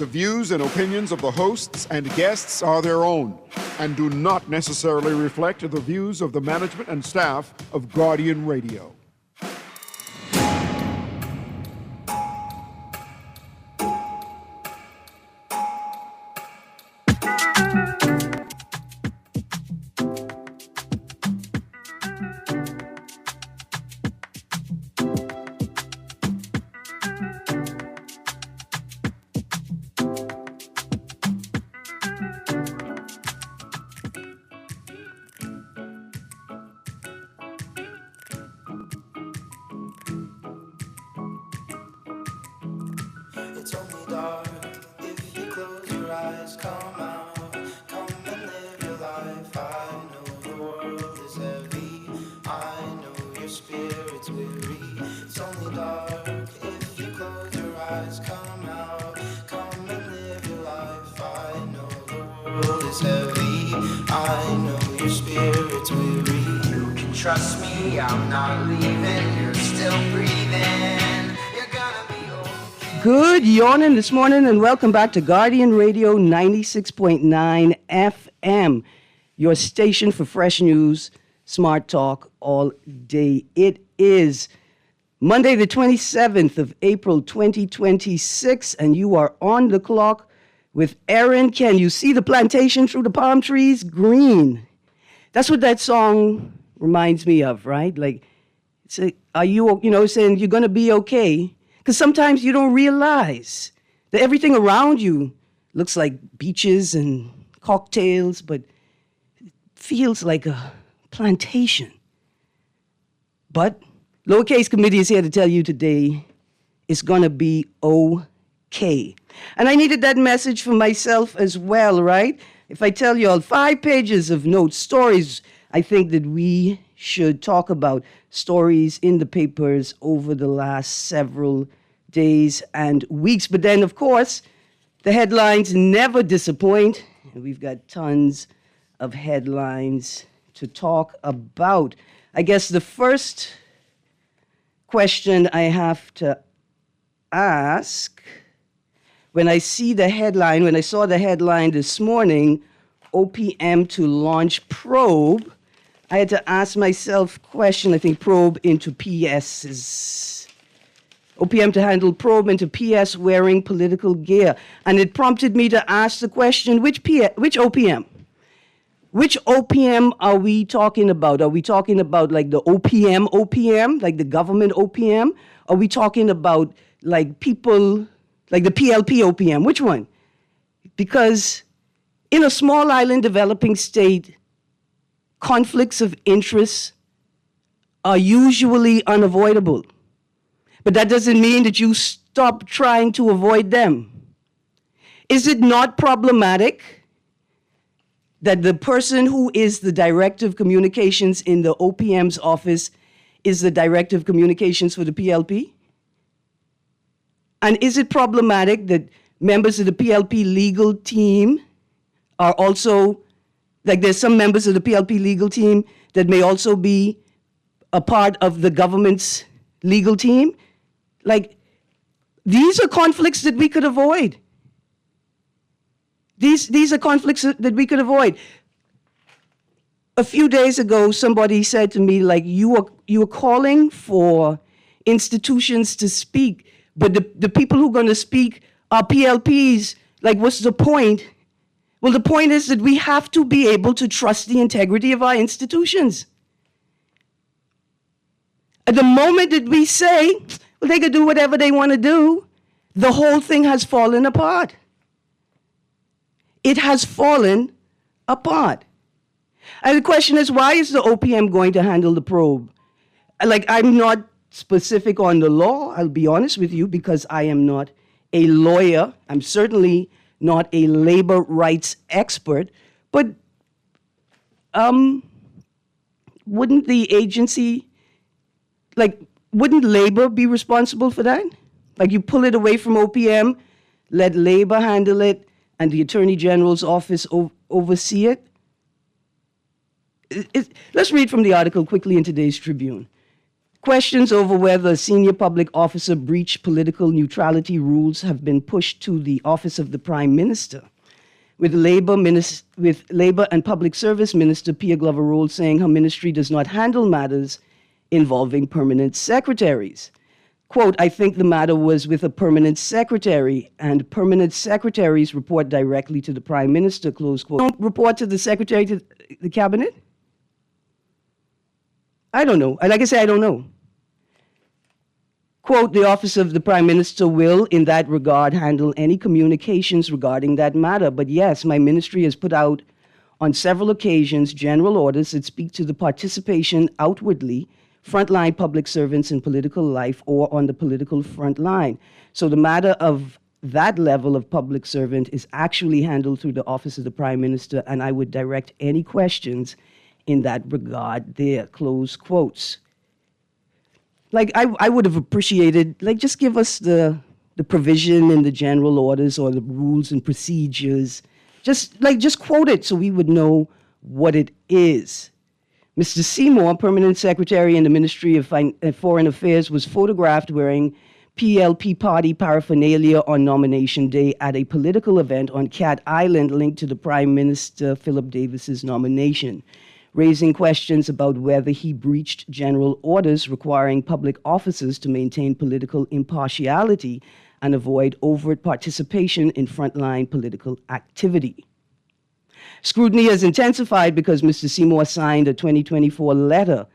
The views and opinions of the hosts and guests are their own and do not necessarily reflect the views of the management and staff of Guardian Radio. It's only dark if you close your eyes. Come out, come and live your life. I know the world is heavy. I know your spirit's weary. It's only dark if you close your eyes. Come out, come and live your life. I know the world is heavy. I know your spirit's weary. You can trust me, I'm not leaving. You're still breathing. Good yawning this morning and welcome back to Guardian Radio 96.9 FM, your station for fresh news, smart talk all day. It is Monday the 27th of April 2026 and you are on the clock with Erin. Can you see the plantation through the palm trees? Greene. That's what that song reminds me of, right? Like, are you, saying you're going to be okay? Because sometimes you don't realize that everything around you looks like beaches and cocktails, but it feels like a plantation. But Lowercase Committee is here to tell you today it's going to be okay. And I needed that message for myself as well, right? If I tell you all 5 pages of notes, stories I think that we should talk about, stories in the papers over the last several days and weeks. But then, of course, the headlines never disappoint. And we've got tons of headlines to talk about. I guess the first question I have to ask, when I saw the headline this morning, OPM to launch probe, I had to ask myself question, I think probe into PS's. OPM to handle probe into PS wearing political gear. And it prompted me to ask the question, which OPM? Which OPM are we talking about? Are we talking about like the OPM, like the government OPM? Are we talking about like people, like the PLP OPM? Which one? Because in a small island developing state, conflicts of interest are usually unavoidable. But that doesn't mean that you stop trying to avoid them. Is it not problematic that the person who is the director of communications in the OPM's office is the director of communications for the PLP? And is it problematic that members of the PLP legal team are also, like there's some members of the PLP legal team that may also be a part of the government's legal team? Like, these are conflicts that we could avoid. These are conflicts that we could avoid. A few days ago, somebody said to me, like, you are calling for institutions to speak, but the people who are going to speak are PLPs. Like, what's the point? Well, the point is that we have to be able to trust the integrity of our institutions. At the moment that we say, well, they can do whatever they want to do, the whole thing has fallen apart. It has fallen apart. And the question is, why is the OPM going to handle the probe? Like, I'm not specific on the law, I'll be honest with you, because I am not a lawyer. I'm certainly not a labor rights expert. But wouldn't the agency, wouldn't labor be responsible for that? Like, you pull it away from OPM, let labor handle it, and the Attorney General's office oversee it? Let's read from the article quickly in today's Tribune. Questions over whether a senior public officer breached political neutrality rules have been pushed to the office of the Prime Minister, with Labor and Public Service Minister Pia Glover-Roll saying her ministry does not handle matters involving permanent secretaries. Quote, I think the matter was with a permanent secretary, and permanent secretaries report directly to the Prime Minister, close quote. Don't report to the Secretary to the Cabinet? I don't know. Like I say, I don't know. Quote, the Office of the Prime Minister will, in that regard, handle any communications regarding that matter. But yes, my ministry has put out on several occasions general orders that speak to the participation outwardly frontline public servants in political life or on the political front line. So the matter of that level of public servant is actually handled through the Office of the Prime Minister, and I would direct any questions in that regard there, close quotes. Like, I would have appreciated, like, just give us the provision in the general orders or the rules and procedures. Just quote it so we would know what it is. Mr. Seymour, Permanent Secretary in the Ministry of Foreign Affairs, was photographed wearing PLP party paraphernalia on nomination day at a political event on Cat Island linked to the Prime Minister Philip Davis's nomination, raising questions about whether he breached general orders requiring public officers to maintain political impartiality and avoid overt participation in frontline political activity. Scrutiny has intensified because Mr. Seymour signed a 2024 letter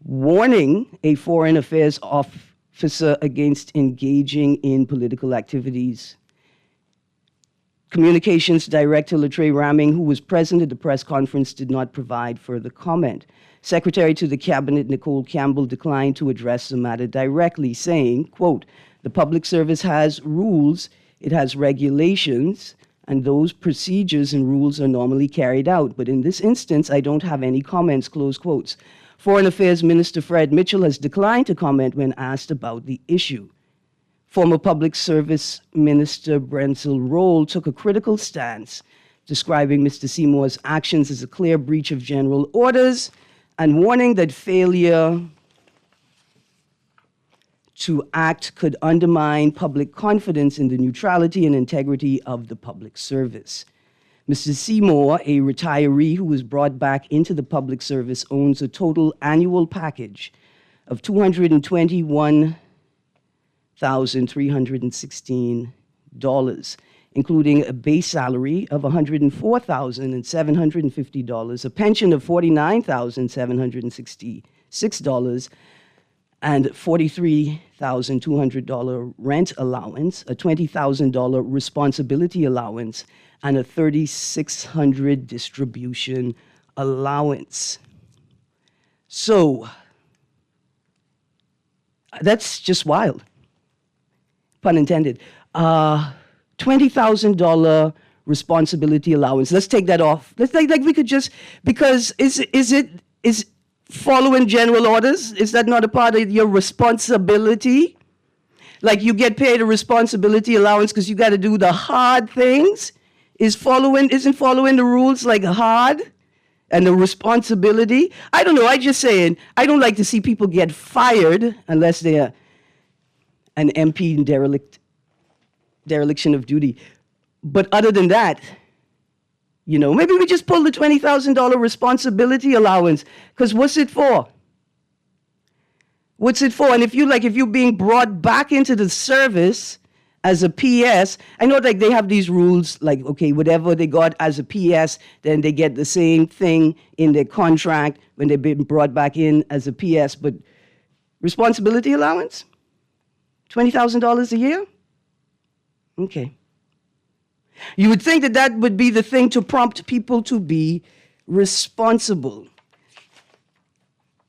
warning a foreign affairs officer against engaging in political activities. Communications Director Latrell Ramming, who was present at the press conference, did not provide further comment. Secretary to the Cabinet Nicole Campbell declined to address the matter directly, saying, quote, the public service has rules, it has regulations, and those procedures and rules are normally carried out. But in this instance, I don't have any comments, close quotes. Foreign Affairs Minister Fred Mitchell has declined to comment when asked about the issue. Former Public Service Minister Brensel Roll took a critical stance, describing Mr. Seymour's actions as a clear breach of general orders and warning that failure to act could undermine public confidence in the neutrality and integrity of the public service. Mr. Seymour, a retiree who was brought back into the public service, owns a total annual package of $221,316, including a base salary of $104,750, a pension of $49,766, and $43,200 rent allowance, a $20,000 responsibility allowance, and a $3,600 distribution allowance. So that's just wild, pun intended. $20,000 responsibility allowance. Let's take that off. Let's like we could just, because is following general orders, is that not a part of your responsibility? Like you get paid a responsibility allowance because you got to do the hard things? Isn't following the rules like hard? And the responsibility? I don't know, I just saying, I don't like to see people get fired unless they're an MP in dereliction of duty. But other than that, you know, maybe we just pull the $20,000 responsibility allowance, because what's it for? What's it for? And if you're being brought back into the service as a PS, I know like they have these rules, like, okay, whatever they got as a PS, then they get the same thing in their contract when they've been brought back in as a PS. But responsibility allowance? $20,000 a year? Okay. You would think that that would be the thing to prompt people to be responsible.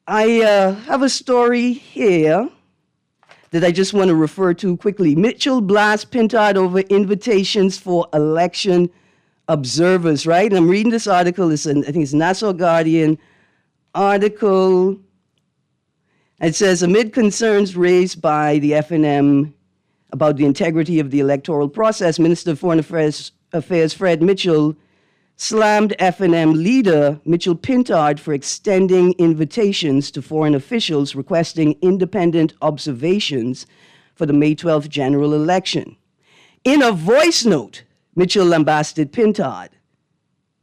I have a story here that I just want to refer to quickly. Mitchell blasts Pintard over invitations for election observers, right? And I'm reading this article. I think it's Nassau Guardian article. It says, amid concerns raised by the FNM about the integrity of the electoral process, Minister of Foreign Affairs Fred Mitchell slammed F&M leader Mitchell Pintard for extending invitations to foreign officials requesting independent observations for the May 12th general election. In a voice note, Mitchell lambasted Pintard,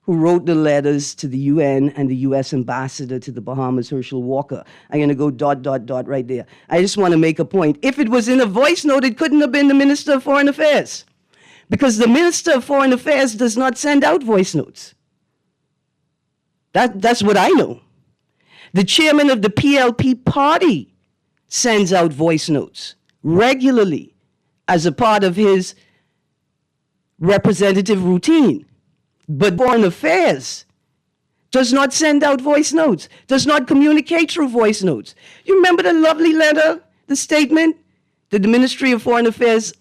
who wrote the letters to the UN and the US ambassador to the Bahamas, Herschel Walker. I'm going to go ... right there. I just want to make a point. If it was in a voice note, it couldn't have been the Minister of Foreign Affairs, because the Minister of Foreign Affairs does not send out voice notes. That's what I know. The chairman of the PLP party sends out voice notes regularly as a part of his representative routine. But Foreign Affairs does not send out voice notes, does not communicate through voice notes. You remember the lovely letter, the statement that the Ministry of Foreign Affairs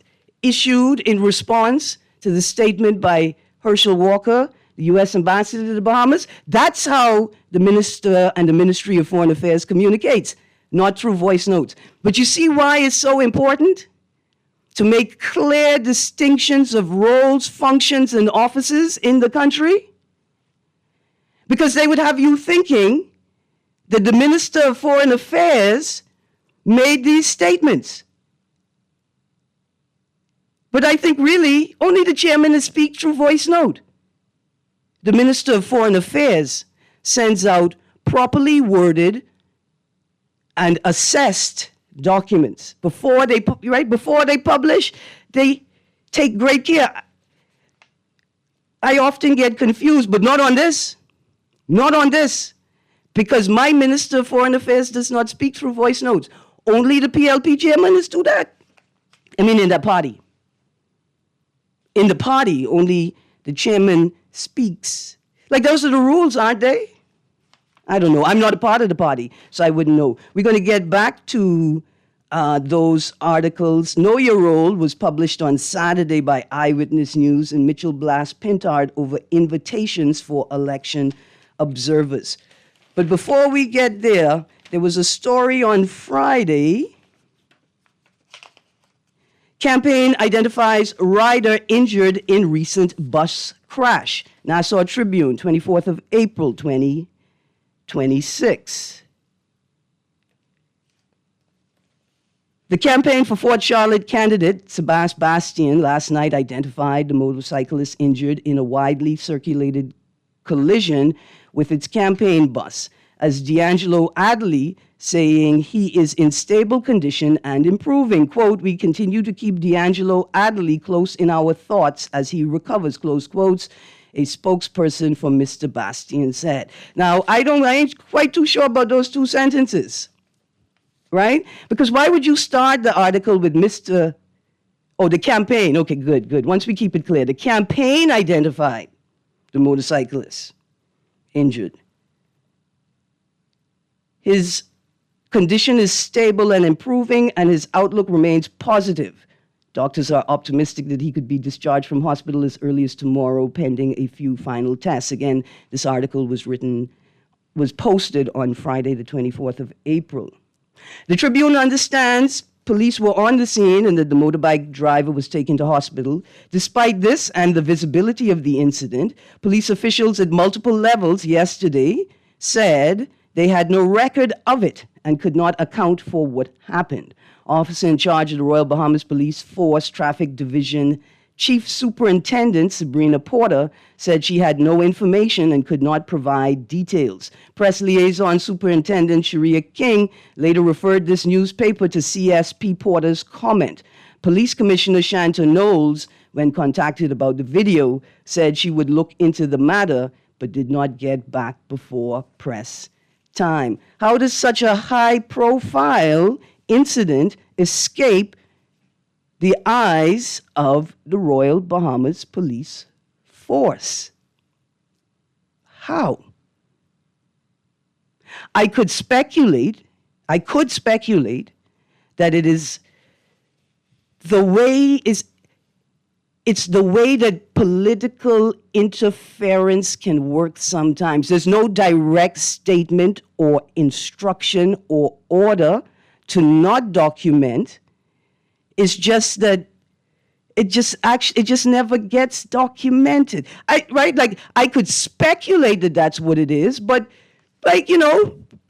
issued in response to the statement by Herschel Walker, the U.S. ambassador to the Bahamas? That's how the minister and the Ministry of Foreign Affairs communicates, not through voice notes. But you see why it's so important to make clear distinctions of roles, functions, and offices in the country? Because they would have you thinking that the Minister of Foreign Affairs made these statements. But I think really only the chairman speaks through voice note. The Minister of Foreign Affairs sends out properly worded and assessed documents. Before they publish, they take great care. I often get confused, but not on this. Not on this. Because my Minister of Foreign Affairs does not speak through voice notes. Only the PLP chairman is do that. I mean, in that party. In the party, only the chairman speaks. Like, those are the rules, aren't they? I don't know. I'm not a part of the party, so I wouldn't know. We're going to get back to those articles. Know Your Role was published on Saturday by Eyewitness News, and Mitchell blasts Pintard over invitations for election observers. But before we get there was a story on Friday. Campaign identifies rider injured in recent bus crash. Nassau Tribune, 24th of April, 2026. The campaign for Fort Charlotte candidate Sebastian Bastian last night identified the motorcyclist injured in a widely circulated collision with its campaign bus as D'Angelo Adley, saying he is in stable condition and improving. Quote, "We continue to keep D'Angelo Adley close in our thoughts as he recovers," close quotes, a spokesperson for Mr. Bastian said. Now, I ain't quite too sure about those two sentences, right? Because why would you start the article with the campaign? Okay, good. Once we keep it clear, the campaign identified the motorcyclist injured. His condition is stable and improving, and his outlook remains positive. Doctors are optimistic that he could be discharged from hospital as early as tomorrow, pending a few final tests. Again, this article was posted on Friday, the 24th of April. The Tribune understands police were on the scene and that the motorbike driver was taken to hospital. Despite this and the visibility of the incident, police officials at multiple levels yesterday said they had no record of it and could not account for what happened. Officer in charge of the Royal Bahamas Police Force Traffic Division, Chief Superintendent Sabrina Porter, said she had no information and could not provide details. Press Liaison Superintendent Sharia King later referred this newspaper to CSP Porter's comment. Police Commissioner Shanta Knowles, when contacted about the video, said she would look into the matter but did not get back before press time. How does such a high-profile incident escape the eyes of the Royal Bahamas Police Force? How? I could speculate that it's the way that political interference can work sometimes. There's no direct statement or instruction or order to not document. It's just that it just never gets documented. Right? Like, I could speculate that that's what it is, but, like,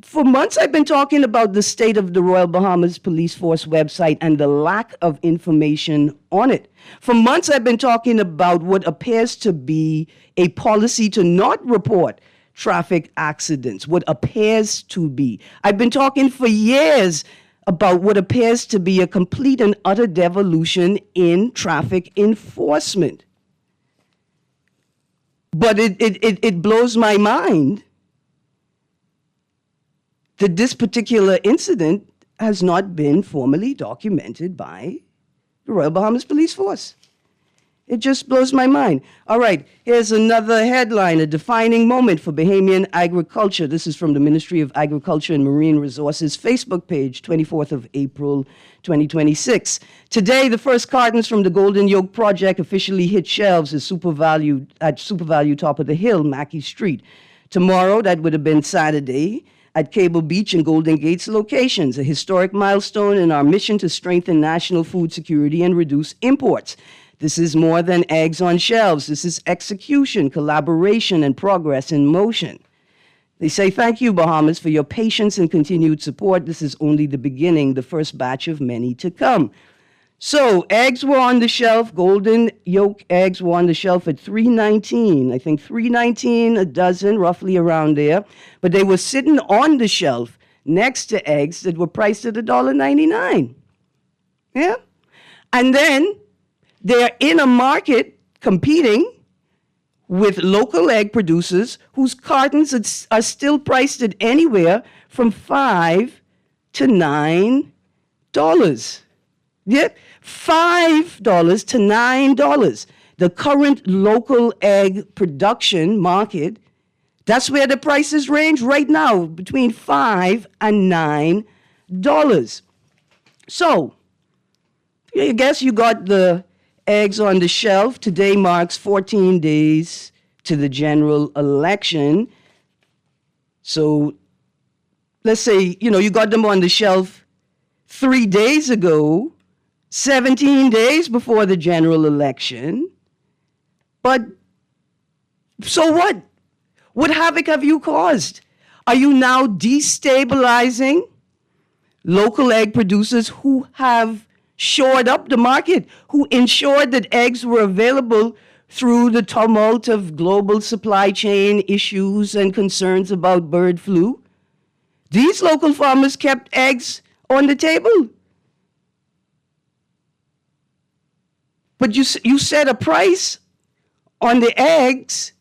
for months I've been talking about the state of the Royal Bahamas Police Force website and the lack of information on it. For months I've been talking about what appears to be a policy to not report traffic accidents, what appears to be. I've been talking for years about what appears to be a complete and utter devolution in traffic enforcement. But it blows my mind that this particular incident has not been formally documented by the Royal Bahamas Police Force. It just blows my mind. All right, here's another headline, a defining moment for Bahamian agriculture. This is from the Ministry of Agriculture and Marine Resources Facebook page, 24th of April, 2026. Today, the first cartons from the Golden Yoke Project officially hit shelves at Super Value top of the hill, Mackey Street. Tomorrow, that would have been Saturday, at Cable Beach and Golden Gates locations, a historic milestone in our mission to strengthen national food security and reduce imports. This is more than eggs on shelves. This is execution, collaboration, and progress in motion. They say, thank you, Bahamas, for your patience and continued support. This is only the beginning, the first batch of many to come. So, eggs were on the shelf. Golden Yoke eggs were on the shelf at $3.19. I think $3.19 a dozen, roughly around there. But they were sitting on the shelf next to eggs that were priced at $1.99. Yeah? And then they're in a market competing with local egg producers whose cartons are still priced at anywhere from $5 to $9. Yeah, $5 to $9. The current local egg production market, that's where the prices range right now, between $5 and $9. So, I guess you got the eggs on the shelf. Today marks 14 days to the general election. So let's say, you got them on the shelf 3 days ago, 17 days before the general election. But so what? What havoc have you caused? Are you now destabilizing local egg producers who have shored up the market, who ensured that eggs were available through the tumult of global supply chain issues and concerns about bird flu? These local farmers kept eggs on the table. But you set a price on the eggs,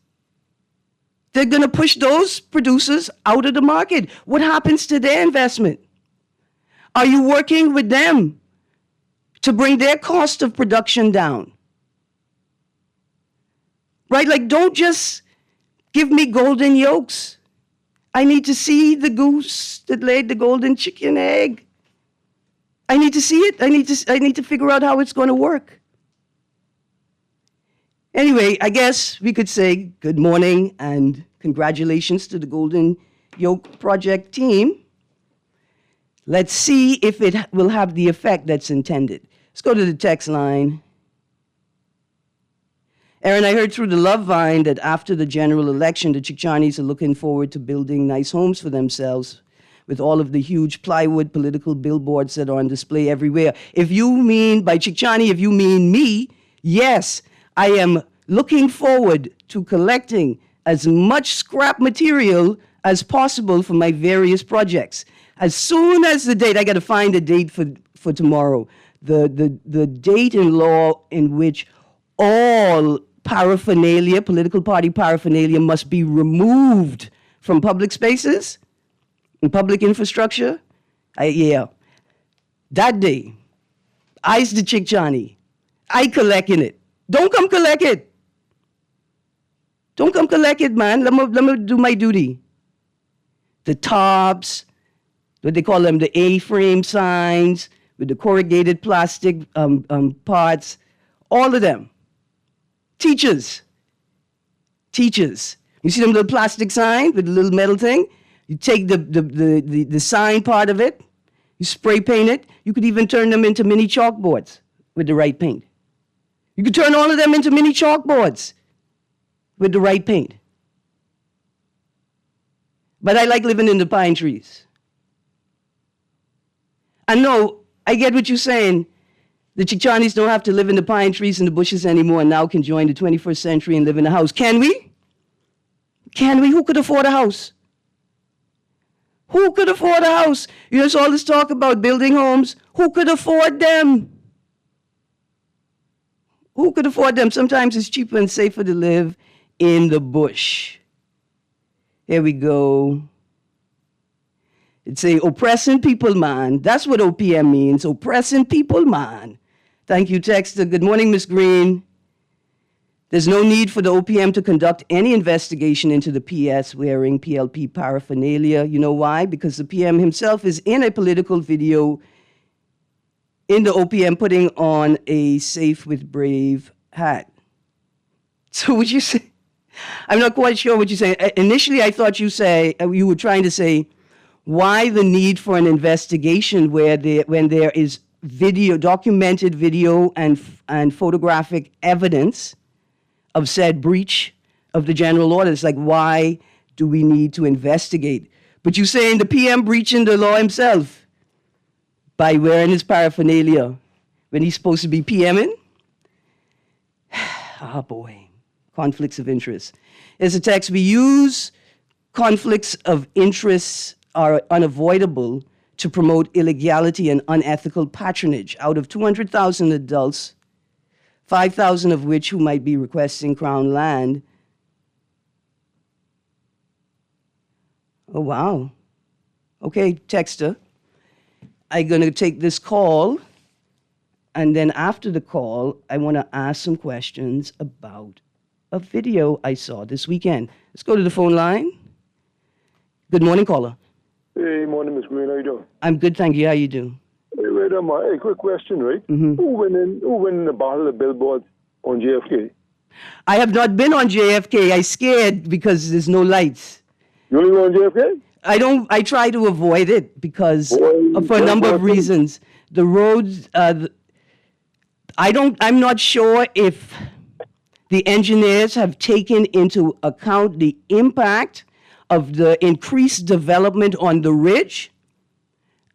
they're going to push those producers out of the market. What happens to their investment? Are you working with them to bring their cost of production down? Right? Like, don't just give me golden yolks. I need to see the goose that laid the golden chicken egg. I need to see it. I need to figure out how it's going to work. Anyway, I guess we could say good morning and congratulations to the Golden Yoke Project team. Let's see if it will have the effect that's intended. Let's go to the text line. Erin, I heard through the Love Vine that after the general election, the Chicchanis are looking forward to building nice homes for themselves with all of the huge plywood political billboards that are on display everywhere. If you mean, by Chicchani, if you mean me, yes, I am looking forward to collecting as much scrap material as possible for my various projects. As soon as the date, I got to find a date for tomorrow, the date in law in which all paraphernalia, political party paraphernalia, must be removed from public spaces and public infrastructure. That day, I's the Chicchani. I collecting it. Don't come collect it. Don't come collect it, man. Let me do my duty. The tops, what they call them, the A-frame signs with the corrugated plastic parts, all of them. Teachers. You see them little plastic sign with the little metal thing? You take the sign part of it, you spray paint it. You could even turn them into mini chalkboards with the right paint. You could turn all of them into mini chalkboards with the right paint. But I like living in the pine trees. I know, I get what you're saying. The Chichanis don't have to live in the pine trees and the bushes anymore and now can join the 21st century and live in a house. Can we? Can we? Who could afford a house? Who could afford a house? You know, all this talk about building homes. Who could afford them? Who could afford them? Sometimes it's cheaper and safer to live in the bush. Here we go. It's a oppressing people, man. That's what OPM means, oppressing people, man. Thank you, Texter. Good morning, Miss Greene. There's no need for the OPM to conduct any investigation into the PS wearing PLP paraphernalia. You know why? Because the PM himself is in a political video in the OPM putting on a Safe with Brave hat. So would you say, I'm not quite sure what you're saying. Initially, I thought you were trying to say, why the need for an investigation when there is documented video and photographic evidence of said breach of the general order? It's like, why do we need to investigate? But you're saying the PM breaching the law himself by wearing his paraphernalia when he's supposed to be PMing? Oh boy, conflicts of interest. There's a text, we use conflicts of interest are unavoidable to promote illegality and unethical patronage. Out of 200,000 adults, 5,000 of which who might be requesting Crown land. Oh, wow. Okay, Texter. I'm going to take this call, and then after the call, I want to ask some questions about a video I saw this weekend. Let's go to the phone line. Good morning, caller. Hey, morning, Miss Greene. How you doing? I'm good, thank you. How you do? Hey, hey, quick question, right? Mm-hmm. Who win the battle of billboards on JFK? I have not been on JFK. I scared because there's no lights. You only go on JFK? I try to avoid it because for a number of reasons. The roads, I'm not sure if the engineers have taken into account the impact of the increased development on the ridge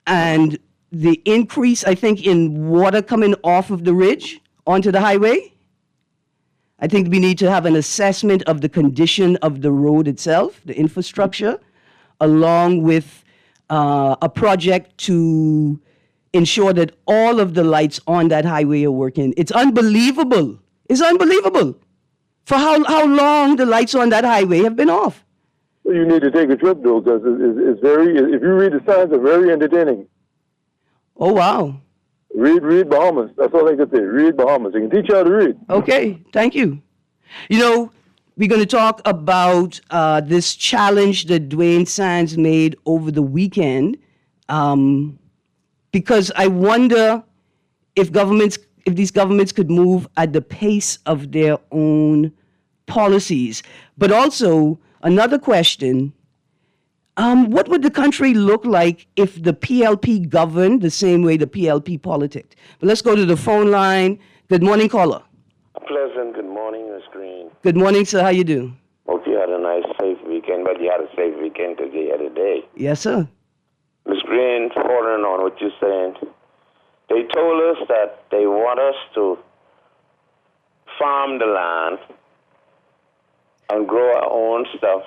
and the increase, I think, in water coming off of the ridge onto the highway. I think we need to have an assessment of the condition of the road itself, the infrastructure, along with a project to ensure that all of the lights on that highway are working. It's unbelievable. It's unbelievable for how long the lights on that highway have been off. Well, you need to take a trip, though, because it's very, if you read the signs, they're very entertaining. Oh, wow. Read Bahamas. That's all I can say. Read Bahamas. I can teach you how to read. Okay, thank you. You know, we're going to talk about this challenge that Dwayne Sands made over the weekend, because I wonder if these governments could move at the pace of their own policies. But also, another question, what would the country look like if the PLP governed the same way the PLP politicked? But let's go to the phone line. Good morning, caller. Pleasant good morning, Ms. Greene. Good morning, sir. How you do? Hope you had a nice, safe weekend, but you had a safe weekend because you had a day. Yes, sir. Ms. Greene, following on what you're saying, they told us that they want us to farm the land and grow our own stuff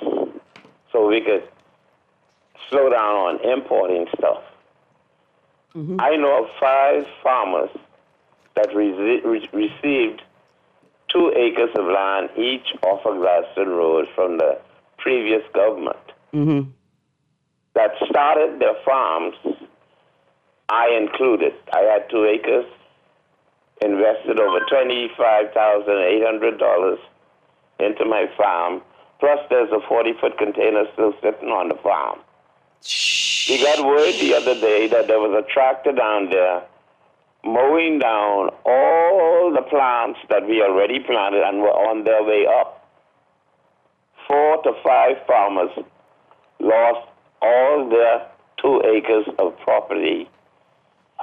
so we could slow down on importing stuff. Mm-hmm. I know of 5 farmers that received 2 acres of land each off of Gladstone Road from the previous government. Mm-hmm. That started their farms, I included. I had 2 acres, invested over $25,800 into my farm, plus there's a 40-foot container still sitting on the farm. We got word the other day that there was a tractor down there mowing down all the plants that we already planted and were on their way up. 4 to 5 farmers lost all their 2 acres of property,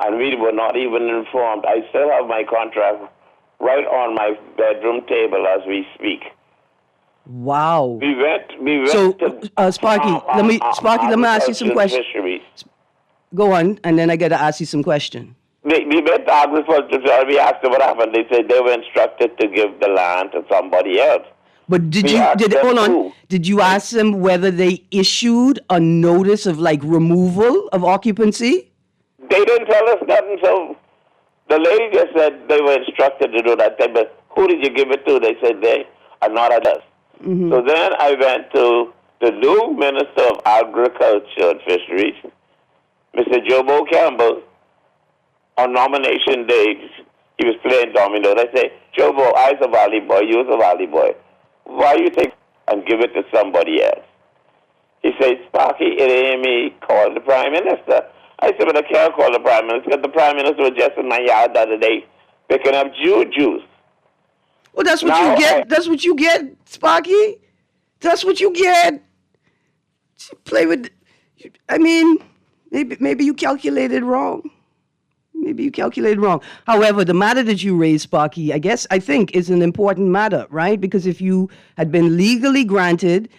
and we were not even informed. I still have my contract right on my bedroom table as we speak. Wow. We went So, to Sparky, let me ask you some questions. fisheries. Go on, and then I got to ask you some question. We went to agriculture. We asked them what happened. They said they were instructed to give the land to somebody else. But did We you asked them hold on? who. Did you ask them whether they issued a notice of like removal of occupancy? They didn't tell us nothing, so the lady just said they were instructed to do that. But who did you give it to? They said they are not at us. Mm-hmm. So then I went to the new Minister of Agriculture and Fisheries, Mr. Jobo Campbell. On nomination day, he was playing dominoes. I said, Jobo, I's a valley boy, you's a valley boy. Why you take and give it to somebody else? He said, Sparky, it ain't me. Call the Prime Minister. I said, but I can't call the Prime Minister because the Prime Minister was just in my yard the other day picking up juice. Well, that's what Now you get. That's what you get, Sparky. That's what you get. Play with. I mean, maybe you calculated wrong. Maybe you calculated wrong. However, the matter that you raised, Sparky, I think is an important matter, right? Because if you had been legally granted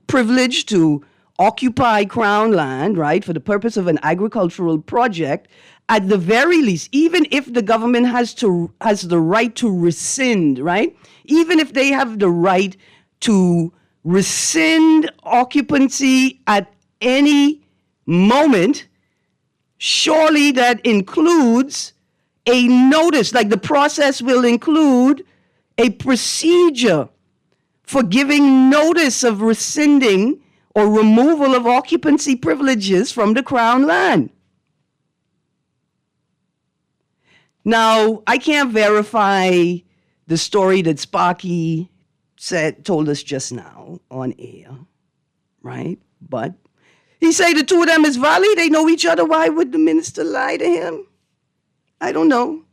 privilege to occupy Crown land, right, for the purpose of an agricultural project, at the very least, even if the government has the right to rescind, right, even if they have the right to rescind occupancy at any moment, surely that includes a notice, like the process will include a procedure for giving notice of rescinding or removal of occupancy privileges from the Crown land. Now, I can't verify the story that Sparky told us just now on air, right? But he say the two of them is valley. They know each other. Why would the minister lie to him? I don't know.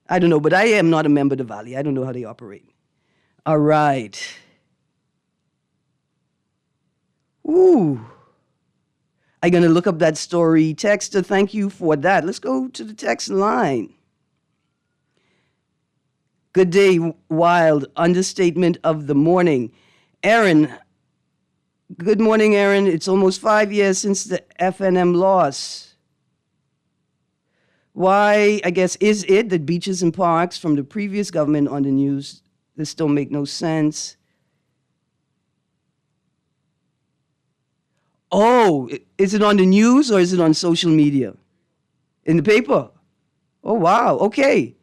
But I am not a member of the valley. I don't know how they operate. All right. Ooh. I'm going to look up that story. Texter, thank you for that. Let's go to the text line. Good day, Wild. Understatement of the morning. Erin. Good morning, Erin. It's almost 5 years since the FNM loss. Why, I guess, is it that beaches and parks from the previous government on the news, this don't make no sense? Oh, is it on the news or is it on social media? In the paper? Oh, wow. Okay.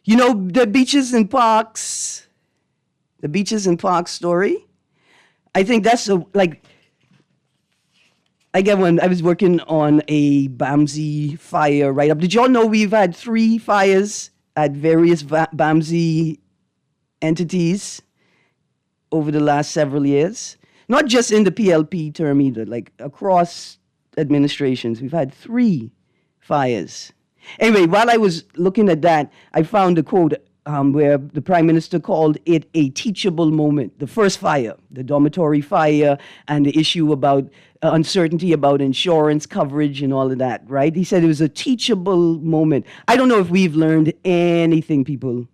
You know, the beaches and parks story? I think that's I get when I was working on a BAMSI fire write-up. Did y'all know we've had 3 fires at various BAMSI entities over the last several years? Not just in the PLP term either, like across administrations. We've had 3 fires. Anyway, while I was looking at that, I found a quote where the Prime Minister called it a teachable moment. The first fire, the dormitory fire, and the issue about uncertainty about insurance coverage and all of that, right? He said it was a teachable moment. I don't know if we've learned anything, people.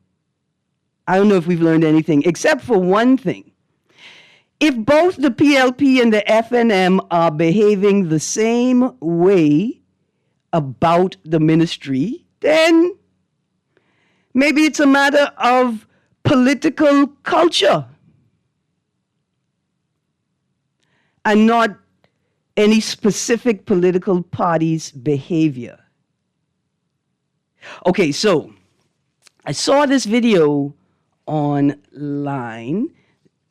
I don't know if we've learned anything, except for one thing. If both the PLP and the FNM are behaving the same way about the ministry, then maybe it's a matter of political culture and not any specific political party's behavior. Okay, so I saw this video online.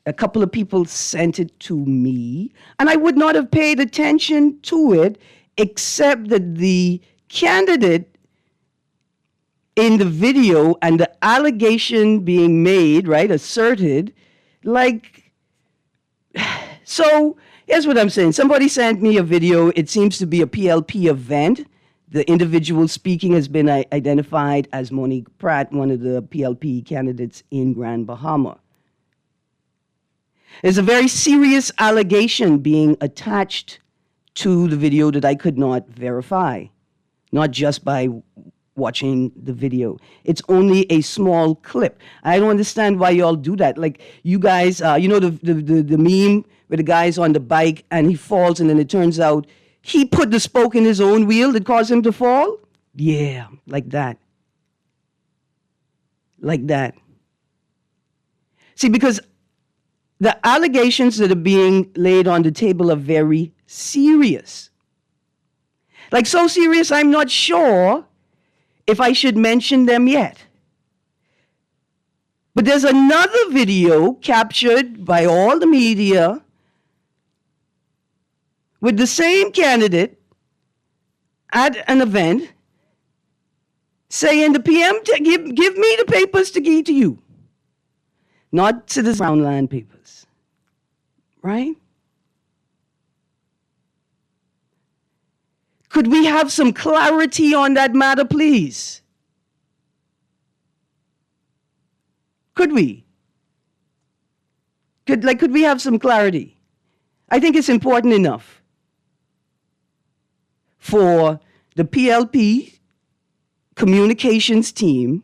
A couple of people sent it to me, and I would not have paid attention to it except that the candidate in the video and the allegation being made, right, asserted, so here's what I'm saying. Somebody sent me a video. It seems to be a PLP event. The individual speaking has been identified as Monique Pratt, one of the PLP candidates in Grand Bahama. There's a very serious allegation being attached to the video that I could not verify, not just by watching the video. It's only a small clip. I don't understand why y'all do that. Like, you guys, the meme where the guy's on the bike and he falls, and then it turns out he put the spoke in his own wheel that caused him to fall? Yeah, like that. Like that. See, because the allegations that are being laid on the table are very serious. Like, so serious, I'm not sure if I should mention them yet. But there's another video captured by all the media with the same candidate at an event saying the PM, give me the papers to give to you. Not Citizen Brown Land papers. Right? Could we have some clarity on that matter, please? Could we? Could we have some clarity? I think it's important enough for the PLP communications team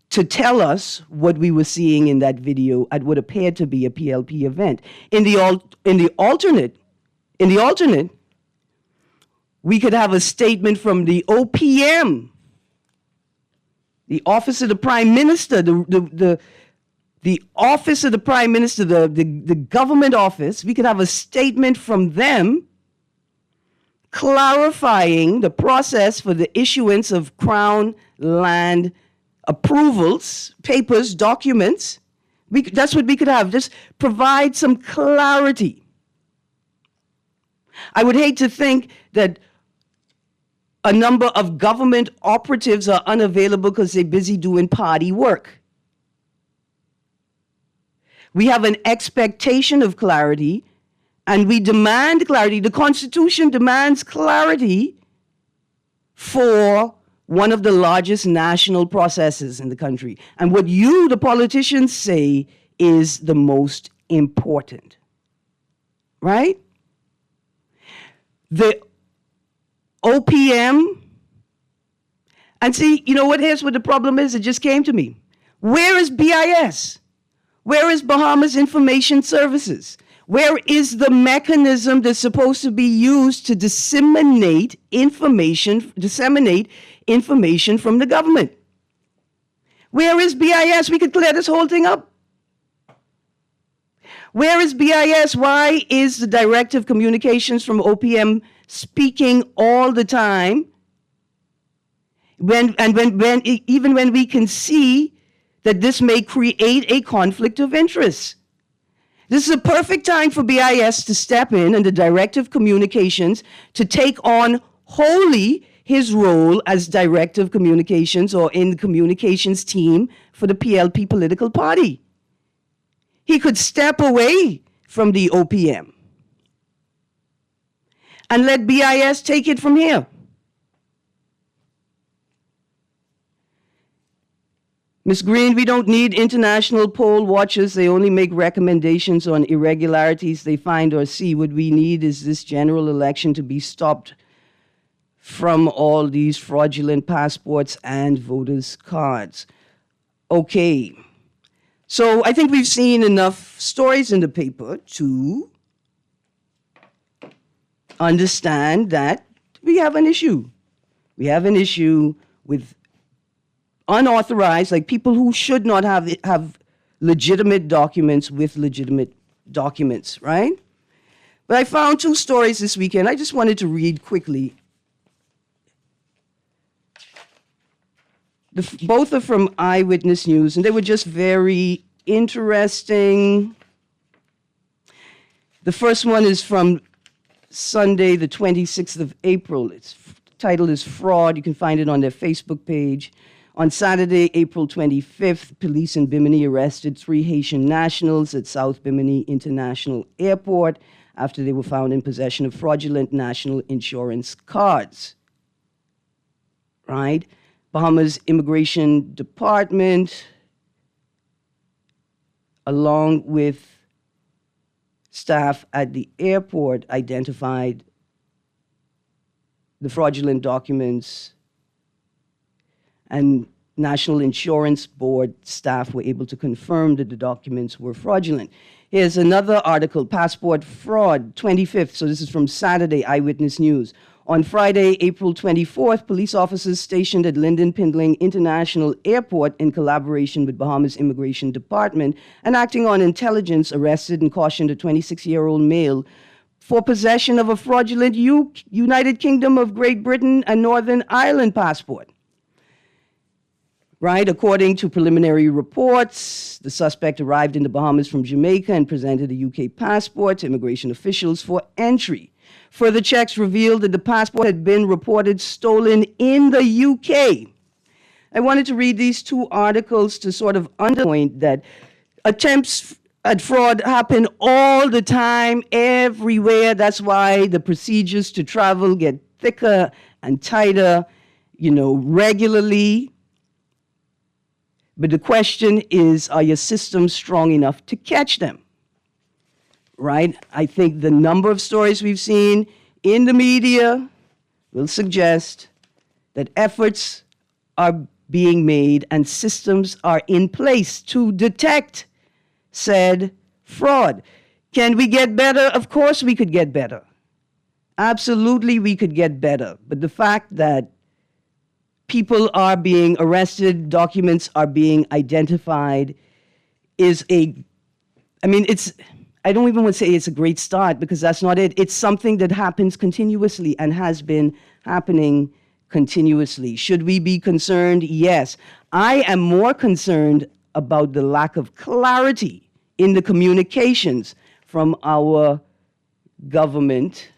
to tell us what we were seeing in that video at what appeared to be a PLP event. In the alternate, we could have a statement from the OPM, the Office of the Prime Minister, the Office of the Prime Minister, the government office. We could have a statement from them clarifying the process for the issuance of Crown land approvals, papers, documents. That's what we could have. Just provide some clarity. I would hate to think that a number of government operatives are unavailable because they're busy doing party work. We have an expectation of clarity, and we demand clarity. The Constitution demands clarity for one of the largest national processes in the country. And what you, the politicians, say is the most important. Right? The OPM, and see, you know what, here's what the problem is, it just came to me. Where is BIS? Where is Bahamas Information Services? Where is the mechanism that's supposed to be used to disseminate information from the government? Where is BIS? We could clear this whole thing up. Where is BIS? Why is the Director of Communications from OPM speaking all the time even when we can see that this may create a conflict of interest? This is a perfect time for BIS to step in and the Director of Communications to take on wholly his role as Director of Communications or in the communications team for the PLP political party. He could step away from the OPM and let BIS take it from here. Ms. Greene, we don't need international poll watchers. They only make recommendations on irregularities they find or see. What we need is this general election to be stopped from all these fraudulent passports and voters' cards. Okay. So I think we've seen enough stories in the paper to understand that we have an issue. We have an issue with unauthorized, like people who should not have legitimate documents with legitimate documents, right? But I found two stories this weekend. I just wanted to read quickly. Both are from Eyewitness News, and they were just very interesting. The first one is from Sunday, the 26th of April. The title is Fraud. You can find it on their Facebook page. On Saturday, April 25th, police in Bimini arrested 3 Haitian nationals at South Bimini International Airport after they were found in possession of fraudulent national insurance cards. Right? Bahamas Immigration Department, along with staff at the airport, identified the fraudulent documents and National Insurance Board staff were able to confirm that the documents were fraudulent. Here's another article, Passport Fraud, 25th. So this is from Saturday, Eyewitness News. On Friday, April 24th, police officers stationed at Lyndon Pindling International Airport in collaboration with Bahamas Immigration Department and acting on intelligence arrested and cautioned a 26-year-old male for possession of a fraudulent United Kingdom of Great Britain and Northern Ireland passport. Right, according to preliminary reports, the suspect arrived in the Bahamas from Jamaica and presented a UK passport to immigration officials for entry. Further checks revealed that the passport had been reported stolen in the UK. I wanted to read these two articles to sort of underline that attempts at fraud happen all the time, everywhere. That's why the procedures to travel get thicker and tighter, regularly. But the question is, are your systems strong enough to catch them? Right? I think the number of stories we've seen in the media will suggest that efforts are being made and systems are in place to detect said fraud. Can we get better? Of course we could get better. Absolutely we could get better. But the fact that people are being arrested, documents are being identified is I don't even want to say it's a great start because that's not it. It's something that happens continuously and has been happening continuously. Should we be concerned? Yes. I am more concerned about the lack of clarity in the communications from our government.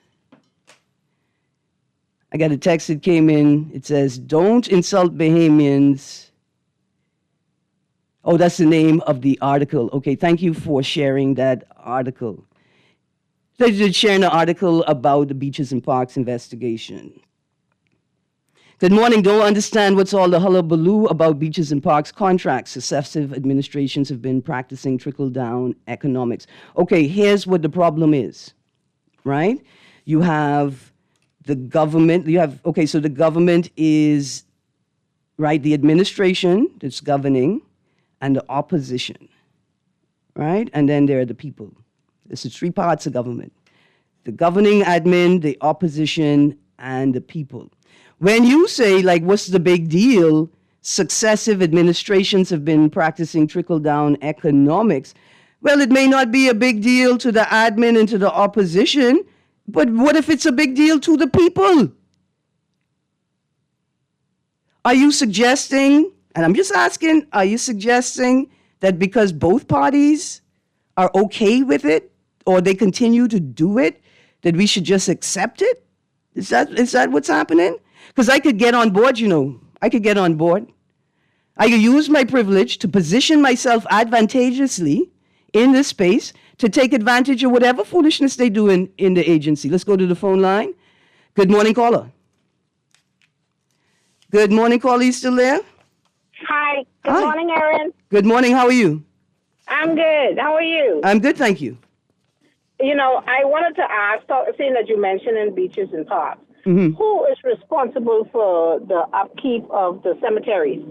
I got a text that came in. It says, "Don't insult Bahamians." Oh, that's the name of the article. Okay, thank you for sharing that article. They did share an article about the Beaches and Parks investigation. Good morning. Don't understand what's all the hullabaloo about Beaches and Parks contracts. Successive administrations have been practicing trickle-down economics. Okay, here's what the problem is, right? You have the government, so the government is, right, the administration that's governing and the opposition, right? And then there are the people. This is three parts of government. The governing admin, the opposition, and the people. When you say, what's the big deal? Successive administrations have been practicing trickle-down economics. Well, it may not be a big deal to the admin and to the opposition, but what if it's a big deal to the people? Are you suggesting, and I'm just asking, are you suggesting that because both parties are okay with it or they continue to do it, that we should just accept it? Is that what's happening? Because I could get on board, I could get on board. I could use my privilege to position myself advantageously in this space to take advantage of whatever foolishness they do in the agency. Let's go to the phone line. Good morning, caller. Good morning, caller. You still there? Hi. Good morning, Erin. Good morning. How are you? I'm good. How are you? I'm good, thank you. I wanted to ask, seeing that you mentioned in beaches and parks, who is responsible for the upkeep of the cemeteries?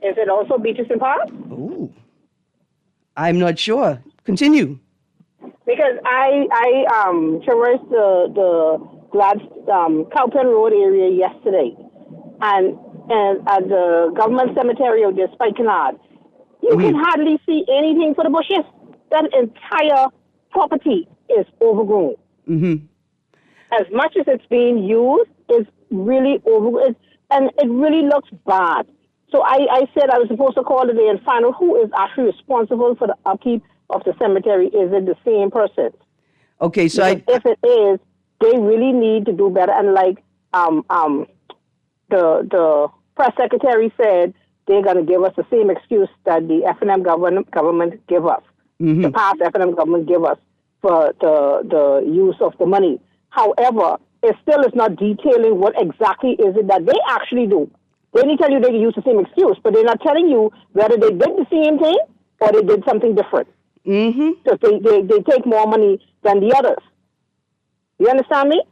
Is it also beaches and parks? Oh, I'm not sure. Continue. Because I traversed the Cowpen Road area yesterday, and at the government cemetery of the Spikenard, you can hardly see anything for the bushes. That entire property is overgrown. As much as it's being used, it's really overgrown, and it really looks bad. So I said I was supposed to call today and find out who is actually responsible for the upkeep of the cemetery. Is it the same person? Okay, so if it is, they really need to do better. And the press secretary said, they're going to give us the same excuse that the F&M government give us, the past F&M government give us for the use of the money. However, it still is not detailing what exactly is it that they actually do. They only tell you they can use the same excuse, but they're not telling you whether they did the same thing or they did something different. Because they take more money than the others. You understand me?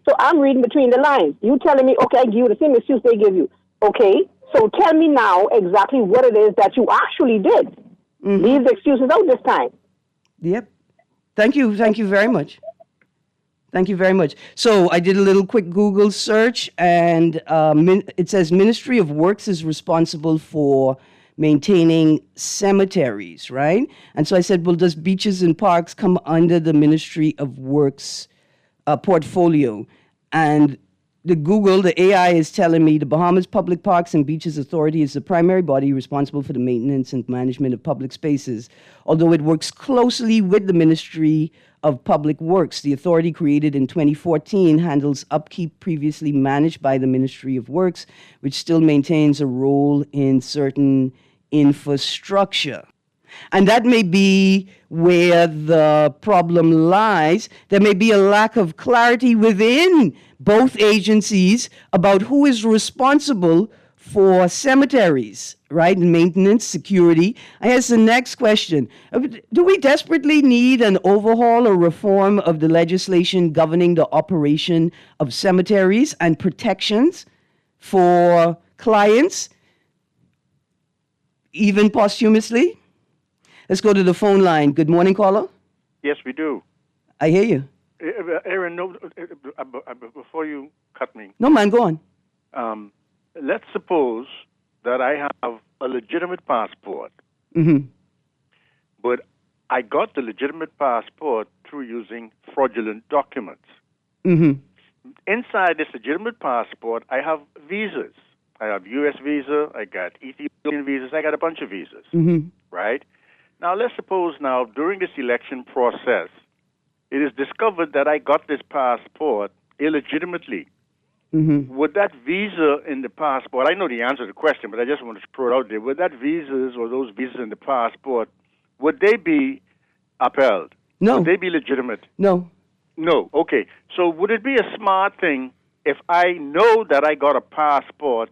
So I'm reading between the lines. You telling me, okay, I give you the same excuse they give you. Okay, So tell me now exactly what it is that you actually did. Leave the excuses out this time. Yep. Thank you. Thank you very much. Thank you very much. So I did a little quick Google search, and it says Ministry of Works is responsible for maintaining cemeteries, right? And so I said, well, does beaches and parks come under the Ministry of Works portfolio? And the AI is telling me the Bahamas Public Parks and Beaches Authority is the primary body responsible for the maintenance and management of public spaces, although it works closely with the Ministry of Public Works. The authority, created in 2014, handles upkeep previously managed by the Ministry of Works, which still maintains a role in certain infrastructure. And that may be where the problem lies. There may be a lack of clarity within both agencies about who is responsible for cemeteries, right? Maintenance, security. I ask the next question. Do we desperately need an overhaul or reform of the legislation governing the operation of cemeteries and protections for clients, even posthumously? Let's go to the phone line. Good morning, caller. Yes, we do. I hear you. Erin, no, before you cut me, No, man, go on. let's suppose that I have a legitimate passport, but I got the legitimate passport through using fraudulent documents. Inside this legitimate passport, I have visas. I have U.S. visa, I got Ethiopian visas, I got a bunch of visas, right? Now, let's suppose now, during this election process, it is discovered that I got this passport illegitimately. Would that visa in the passport, I know the answer to the question, but I just want to throw it out there, would that visas or those visas in the passport, would they be upheld? No. Would they be legitimate? No. No. Okay. So would it be a smart thing if I know that I got a passport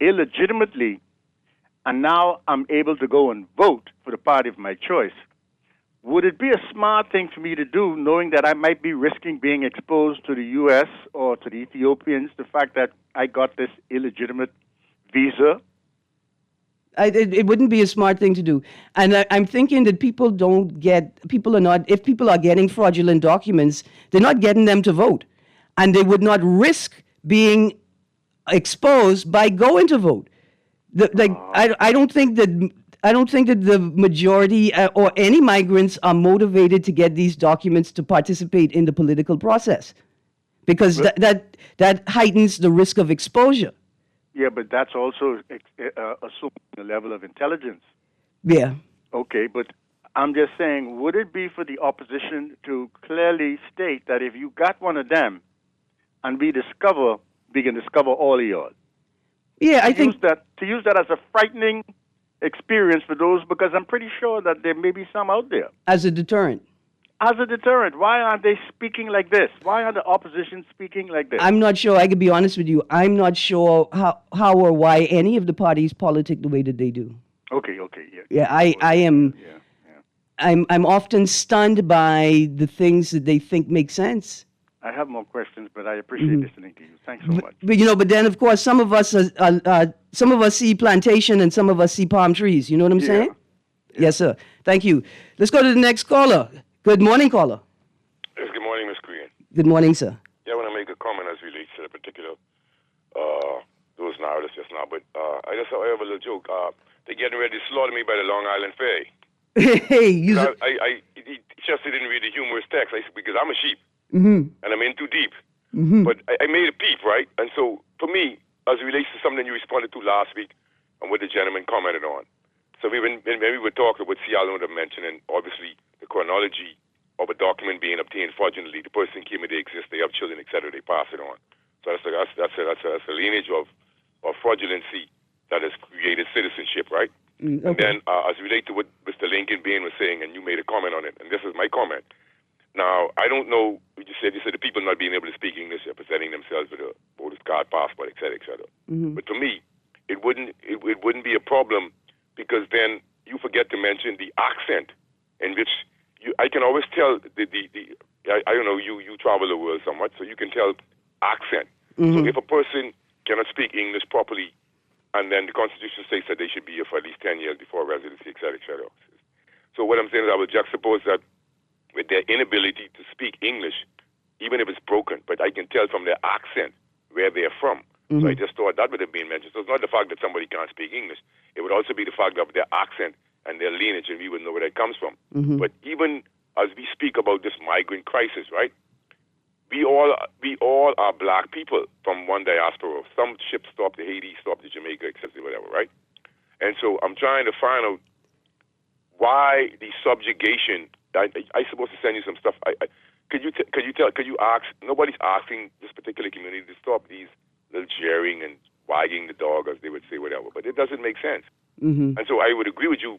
illegitimately and now I'm able to go and vote for the party of my choice? Would it be a smart thing for me to do, knowing that I might be risking being exposed to the U.S. or to the Ethiopians, the fact that I got this illegitimate visa? It wouldn't be a smart thing to do. And I'm thinking that if people are getting fraudulent documents, they're not getting them to vote. And they would not risk being exposed by going to vote. I don't think that the majority or any migrants are motivated to get these documents to participate in the political process, because that heightens the risk of exposure. Yeah, but that's also assuming a level of intelligence. Yeah. Okay, but I'm just saying, would it be for the opposition to clearly state that if you got one of them and we can discover all of y'all? Yeah, I think to use that as a frightening experience for those, because I'm pretty sure that there may be some out there. as a deterrent. As a deterrent, why aren't they speaking like this? Why are the opposition speaking like this? I'm not sure. I could be honest with you. I'm not sure how or why any of the parties politic the way that they do. Okay, yeah. Yeah, I am. Yeah. I'm often stunned by the things that they think make sense. I have more questions, but I appreciate listening to you. Thanks so much. But then of course some of us see plantation and some of us see palm trees. You know what I'm saying? Yeah. Yes, sir. Thank you. Let's go to the next caller. Good morning, caller. Yes, good morning, Ms. Greene. Good morning, sir. Yeah, I want to make a comment as relates to the particular those narratives just now, but I just have a little joke. They're getting ready to slaughter me by the Long Island Ferry. Hey, I just didn't read the humorous text because I'm a sheep and I'm in too deep. But I made a peep, right? And so for me, as it relates to something you responded to last week and what the gentleman commented on. So when we were talking about Cialo mentioned, and obviously the chronology of a document being obtained fraudulently, the person came and they exist, they have children, etc., they pass it on. So that's a lineage of fraudulency that has created citizenship, right? okay. And then as it relates to what Mr. Lincoln Bain was saying, and you made a comment on it, and this is my comment. Now, I don't know, you said the people not being able to speak English are presenting themselves with a voter's card, passport, etc., etc. But for me, it wouldn't be a problem, because then you forget to mention the accent in which I can always tell I don't know, you travel the world somewhat, so you can tell accent. So if a person cannot speak English properly And then the Constitution states that they should be here for at least 10 years before residency, et cetera, et cetera. So what I'm saying is I would juxtapose that with their inability to speak English, even if it's broken, but I can tell from their accent where they're from. Mm-hmm. So I just thought that would have been mentioned. So it's not the fact that somebody can't speak English. It would also be the fact of their accent and their lineage, and we would know where that comes from. Mm-hmm. But even as we speak about this migrant crisis, right, we all are black people from one diaspora. Some ships stop to Haiti, stop to Jamaica, etc., whatever, right? And so I'm trying to find out why the subjugation. I'm supposed to send you some stuff. Could you ask? Nobody's asking this particular community to stop these little jeering and wagging the dog, as they would say, whatever. But it doesn't make sense. Mm-hmm. And so I would agree with you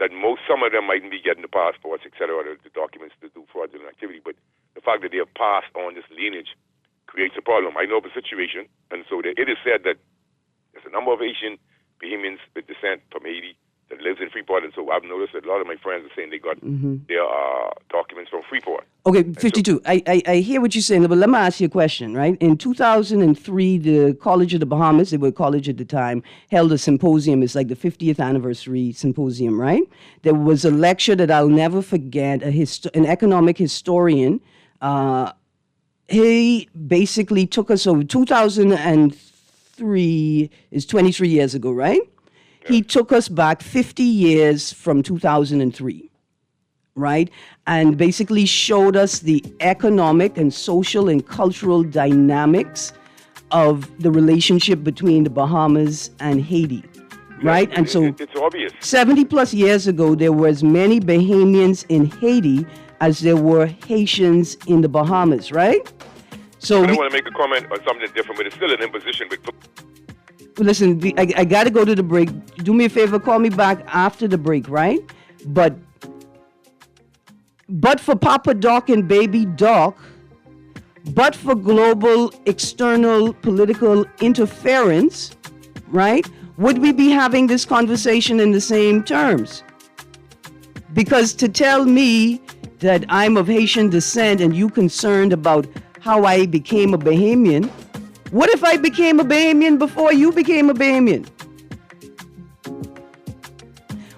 that some of them mightn't be getting the passports, et cetera, or the documents to do fraudulent activity. But the fact that they have passed on this lineage creates a problem. I know of a situation, and so it is said that there's a number of Asian Bahamians with descent from Haiti that lives in Freeport, and so I've noticed that a lot of my friends are saying they got their documents from Freeport. Okay, 52. I hear what you're saying, but let me ask you a question, right? In 2003, the College of the Bahamas, they were a college at the time, held a symposium. It's like the 50th anniversary symposium, right? There was a lecture that I'll never forget, an economic historian. He basically took us over 2003 is 23 years ago, right? He took us back 50 years from 2003, right? And basically showed us the economic and social and cultural dynamics of the relationship between the Bahamas and Haiti, right? And so it's obvious. 70 plus years ago, there were as many Bahamians in Haiti as there were Haitians in the Bahamas, right? So I don't want to make a comment on something different, but it's still an imposition. Listen, I got to go to the break. Do me a favor, call me back after the break, right? But for Papa Doc and Baby Doc, but for global external political interference, right? Would we be having this conversation in the same terms? Because to tell me that I'm of Haitian descent and you concerned about how I became a Bahamian, what if I became a Bahamian before you became a Bahamian?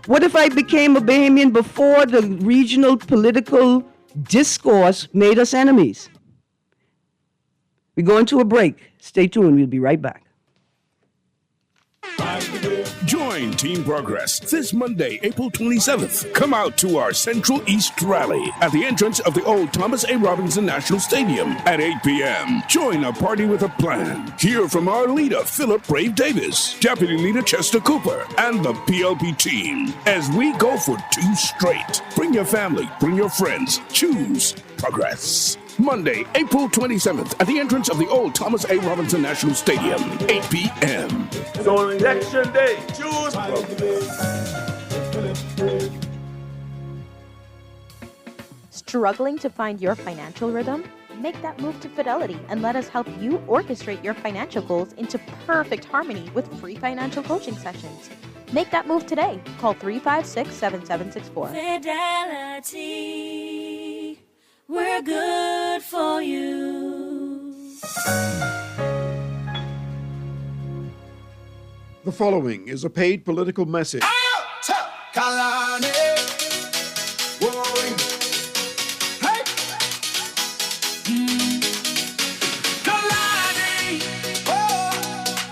What if I became a Bahamian before the regional political discourse made us enemies? We're going to a break. Stay tuned. We'll be right back. Join Team Progress this Monday, April 27th. Come out to our Central East Rally at the entrance of the old Thomas A. Robinson National Stadium at 8 p.m. Join a party with a plan. Hear from our leader, Philip Brave Davis, Deputy Leader Chester Cooper, and the PLP team as we go for 2 straight. Bring your family, bring your friends. Choose Progress. Monday, April 27th at the entrance of the old Thomas A. Robinson National Stadium, 8 p.m. So election day, choose Progress. Struggling to find your financial rhythm? Make that move to Fidelity and let us help you orchestrate your financial goals into perfect harmony with free financial coaching sessions. Make that move today. Call 356-7764. Fidelity. We're good for you. The following is a paid political message.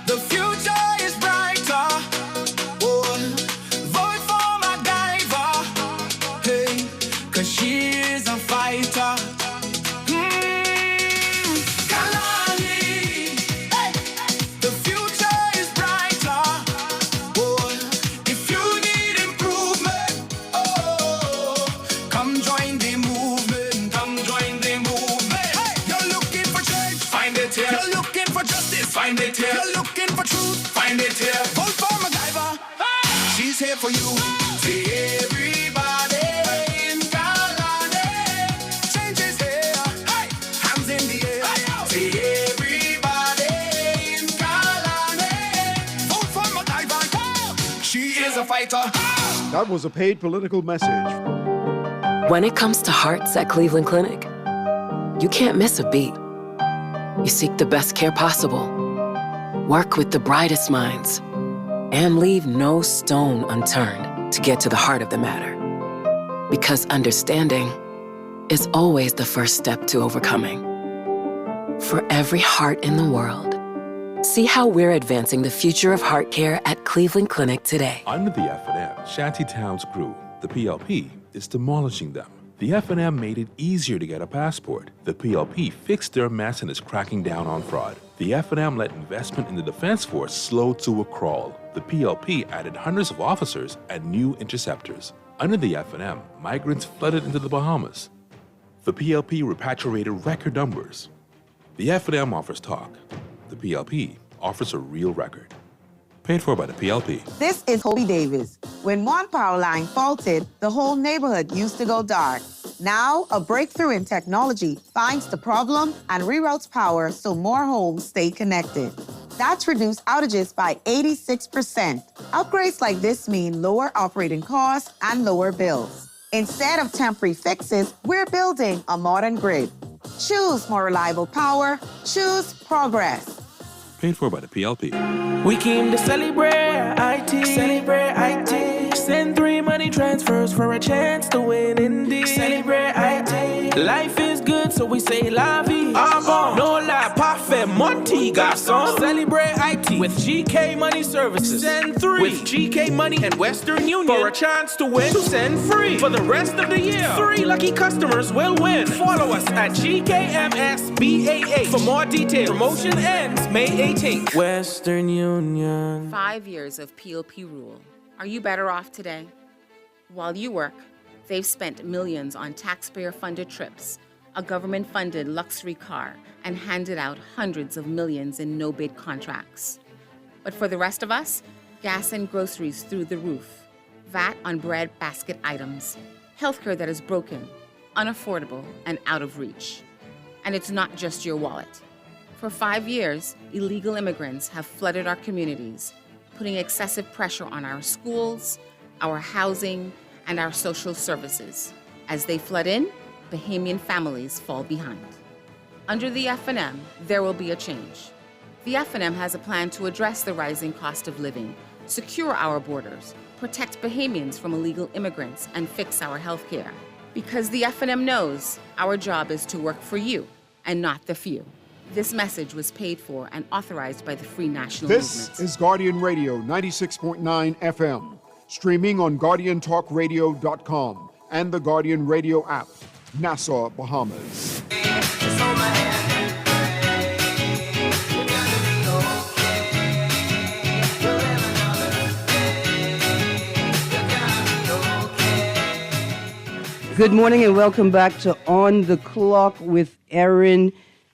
The future is brighter. Vote for my diver. Hey, 'cause she is a fighter. The future is brighter. If you need improvement, come join the movement. Come join the movement. Hey, you're looking for change, find it here. You're looking for justice, find it here. You're looking for truth, find it here. Vote for MacGyver. She's here for you. See everybody. Change is here. Hey, hands in the air. See everybody. Vote for MacGyver. She is a fighter. That was a paid political message. When it comes to hearts at Cleveland Clinic, you can't miss a beat. You seek the best care possible. Work with the brightest minds. and leave no stone unturned to get to the heart of the matter. Because understanding is always the first step to overcoming. For every heart in the world, see how we're advancing the future of heart care at Cleveland Clinic today. Under the F&M, shanty towns grew. The PLP is demolishing them. The F&M made it easier to get a passport. The PLP fixed their mess and is cracking down on fraud. The F&M let investment in the Defense Force slow to a crawl. The PLP added hundreds of officers and new interceptors. Under the F&M, migrants flooded into the Bahamas. The PLP repatriated record numbers. The F&M offers talk. The PLP offers a real record. Paid for by the PLP. This is Hobie Davis. When one power line faulted, the whole neighborhood used to go dark. Now, a breakthrough in technology finds the problem and reroutes power so more homes stay connected. That's reduced outages by 86%. Upgrades like this mean lower operating costs and lower bills. Instead of temporary fixes, we're building a modern grid. Choose more reliable power. Choose progress. Paid for by the PLP. We came to celebrate IT. Celebrate IT. Send 3 money transfers for a chance to win indeed. Celebrate IT. Life is good, so we say la vie. No la parfait, Monty garçon. Celebrate IT with GK Money Services. Send 3 with GK Money and Western Union for a chance to win. To send free for the rest of the year. 3 lucky customers will win. Follow us at GKMSBAH for more details. Promotion ends May 18th. Western Union. 5 years of PLP rule. Are you better off today? While you work, they've spent millions on taxpayer-funded trips, a government-funded luxury car, and handed out hundreds of millions in no-bid contracts. But for the rest of us, gas and groceries through the roof, VAT on bread basket items, healthcare that is broken, unaffordable, and out of reach. And it's not just your wallet. For 5 years, illegal immigrants have flooded our communities, putting excessive pressure on our schools, our housing, and our social services. As they flood in, Bahamian families fall behind. Under the F&M, there will be a change. The F&M has a plan to address the rising cost of living, secure our borders, protect Bahamians from illegal immigrants, and fix our health care. Because the F&M knows our job is to work for you and not the few. This message was paid for and authorized by the Free National Movement. This is Guardian Radio 96.9 FM, streaming on GuardianTalkRadio.com and the Guardian Radio app, Nassau, Bahamas. Good morning and welcome back to On the Clock with Erin,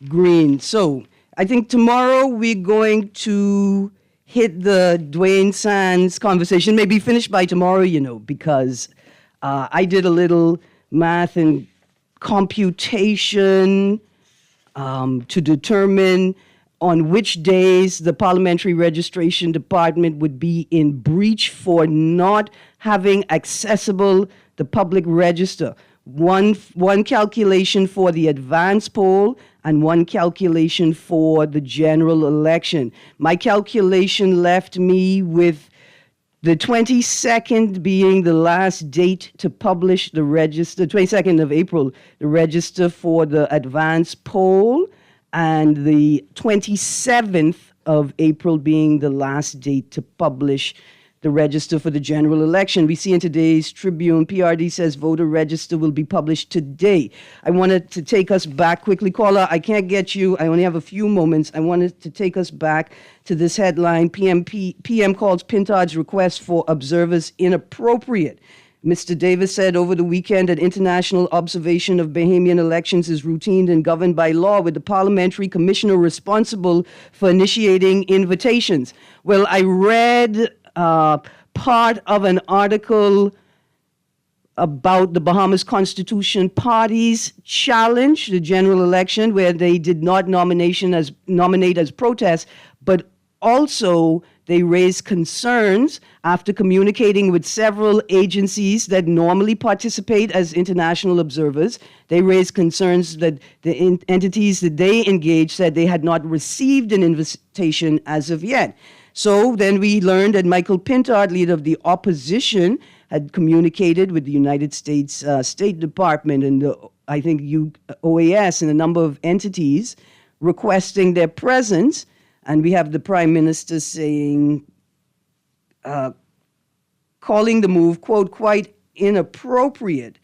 Greene. So I think tomorrow we're going to hit the Dwayne Sands conversation, maybe finish by tomorrow, because I did a little math and computation to determine on which days the Parliamentary Registration Department would be in breach for not having accessible the public register. One calculation for the advance poll and one calculation for the general election. My calculation left me with the 22nd being the last date to publish the register, 22nd of April, the register for the advance poll, and the 27th of April being the last date to publish the register for the general election. We see in today's Tribune, PRD says voter register will be published today. I wanted to take us back quickly. Caller, I can't get you. I only have a few moments. I wanted to take us back to this headline. PM calls Pintard's request for observers inappropriate. Mr. Davis said over the weekend that international observation of Bahamian elections is routine and governed by law, with the parliamentary commissioner responsible for initiating invitations. Well, I read part of an article about the Bahamas Constitution Party's challenge, the general election, where they did not nominate as protest, but also they raised concerns after communicating with several agencies that normally participate as international observers. They raised concerns that the entities that they engaged said they had not received an invitation as of yet. So then we learned that Michael Pintard, leader of the opposition, had communicated with the United States State Department and I think OAS and a number of entities requesting their presence. And we have the Prime Minister saying, calling the move, quote, quite inappropriate,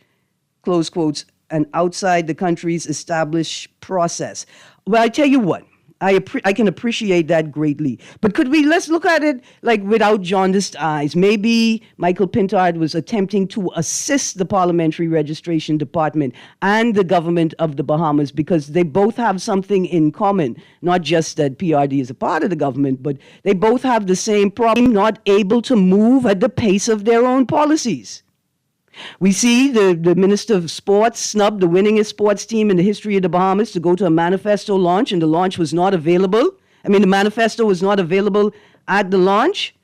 close quotes, and outside the country's established process. Well, I tell you what, I can appreciate that greatly. But let's look at it like without jaundiced eyes. Maybe Michael Pintard was attempting to assist the Parliamentary Registration Department and the government of the Bahamas because they both have something in common. Not just that PRD is a part of the government, but they both have the same problem, not able to move at the pace of their own policies. We see the Minister of Sports snubbed the winningest sports team in the history of the Bahamas to go to a manifesto launch, and the launch was not available. The manifesto was not available at the launch.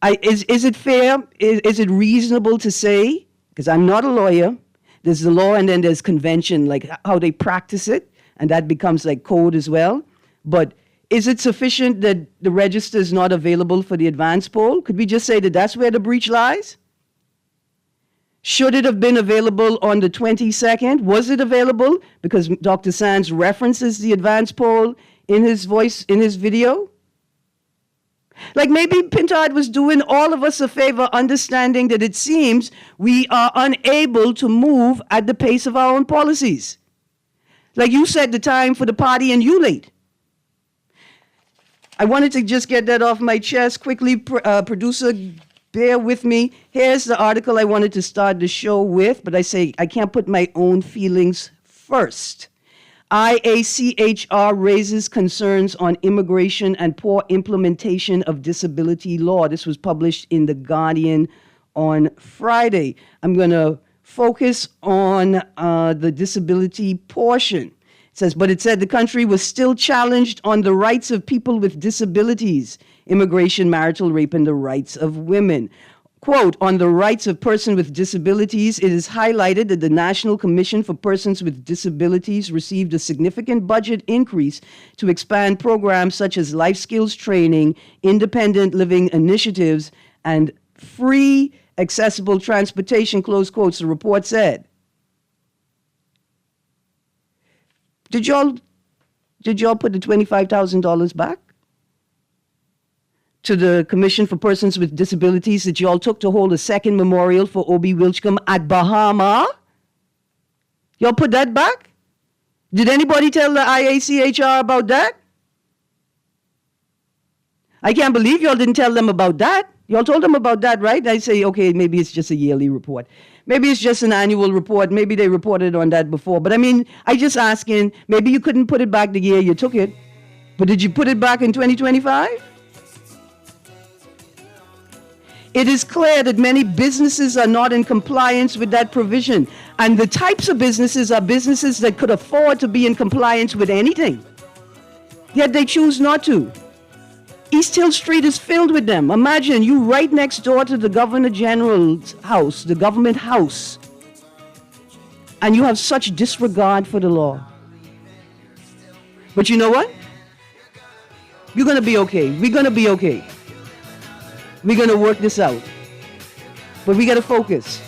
Is it fair? Is it reasonable to say, because I'm not a lawyer, there's the law and then there's convention, like how they practice it, and that becomes like code as well. But is it sufficient that the register is not available for the advance poll? Could we just say that that's where the breach lies? Should it have been available on the 22nd? Was it available? Because Dr. Sands references the advance poll in his video. Like maybe Pintard was doing all of us a favor, understanding that it seems we are unable to move at the pace of our own policies. Like you said, the time for the party and you late. I wanted to just get that off my chest quickly. Producer, bear with me. Here's the article I wanted to start the show with, but I say I can't put my own feelings first. IACHR raises concerns on immigration and poor implementation of disability law. This was published in The Guardian on Friday. I'm going to focus on the disability portion. It says, but it said the country was still challenged on the rights of people with disabilities, immigration, marital rape, and the rights of women. Quote, on the rights of persons with disabilities, it is highlighted that the National Commission for Persons with Disabilities received a significant budget increase to expand programs such as life skills training, independent living initiatives, and free accessible transportation, close quotes, the report said. Did y'all put the $25,000 back to the Commission for Persons with Disabilities that y'all took to hold a second memorial for Obi Wilchcombe at Bahama? Y'all put that back? Did anybody tell the IACHR about that? I can't believe y'all didn't tell them about that. Y'all told them about that, right? I say, okay, maybe it's just a yearly report. Maybe it's just an annual report. Maybe they reported on that before. But I just asking, maybe you couldn't put it back the year you took it. But did you put it back in 2025? It is clear that many businesses are not in compliance with that provision. And the types of businesses are businesses that could afford to be in compliance with anything. Yet they choose not to. East Hill Street is filled with them. Imagine you right next door to the Governor General's house, the government house, and you have such disregard for the law. But you know what? You're going to be okay. We're going to be okay. We're going to work this out. But we got to focus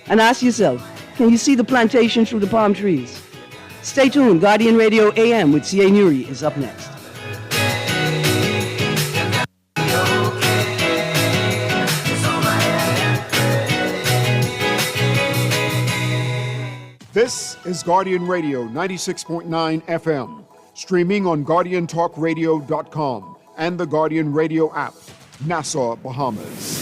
and ask yourself, can you see the plantation through the palm trees? Stay tuned. Guardian Radio AM with C.A. Nuri is up next. This is Guardian Radio 96.9 FM, streaming on GuardianTalkRadio.com and the Guardian Radio app, Nassau, Bahamas.